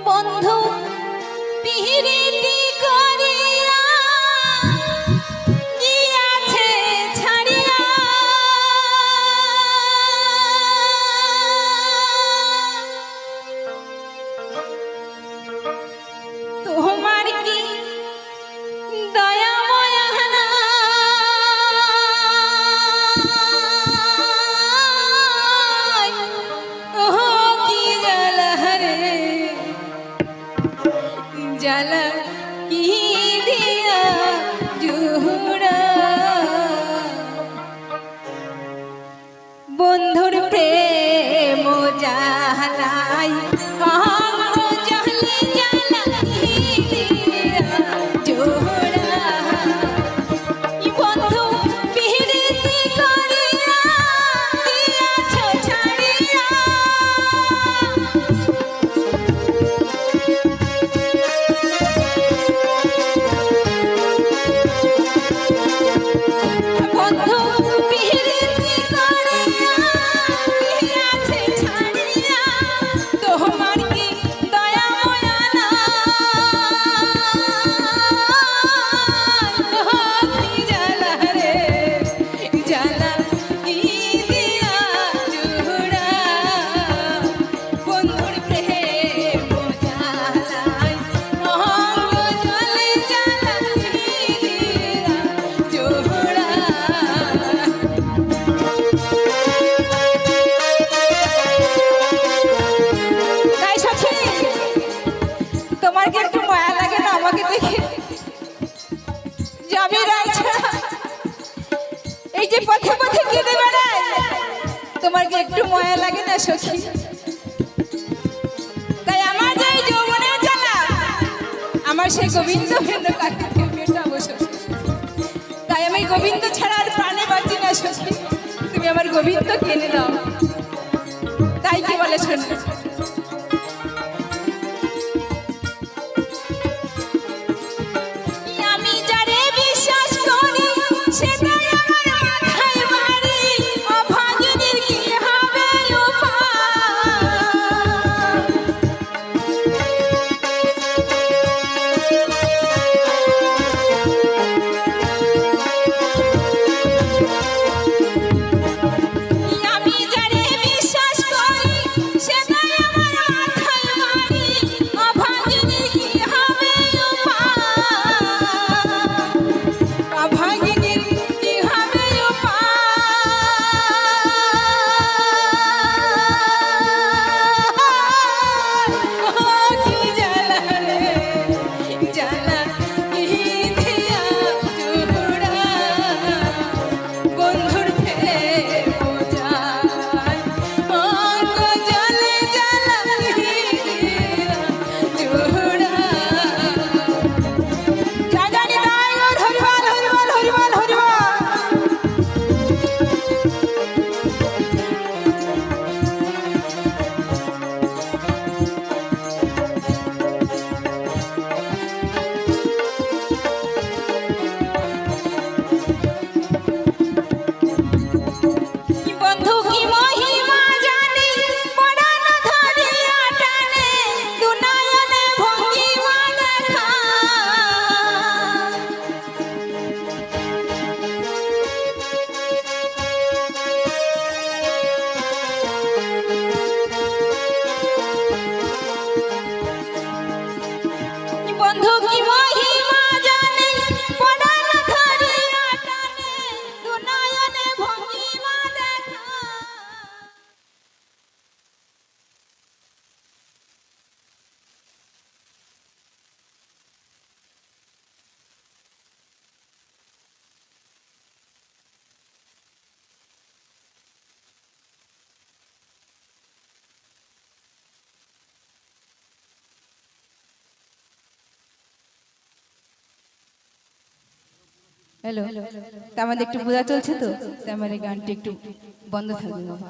বন্ধু পিহিরিতি করিয়া গিয়াছে ছাড়িয়া তোমার কি দয়া মায়া জালা কি দিয়া জুড়া বন্ধুর প্রেম জালাই জালি জালা কি দিয়া জুড়া বন্ধু পিহিরিতি করিয়া দিয়াছ ছাড়িয়া এই যে পথে পথে কেঁদে বেড়ায় তোমার কি একটু মায়া লাগে না সখী? তাই আমার যে যৌবনের জ্বালা আমার সেই গোবিন্দ ভেন্দ্র কাকে মেটাবো সখী। তাই আমি গোবিন্দ ছাড়া আর প্রাণে বাঁচি না সখী। তুমি আমার গোবিন্দ কিনে দাও। তাই কি বলে শোনো, হ্যালো, আমাদের একটু পূজা চলছে তো, আমার এই গানটি একটু বন্ধ থাকবে বাবা।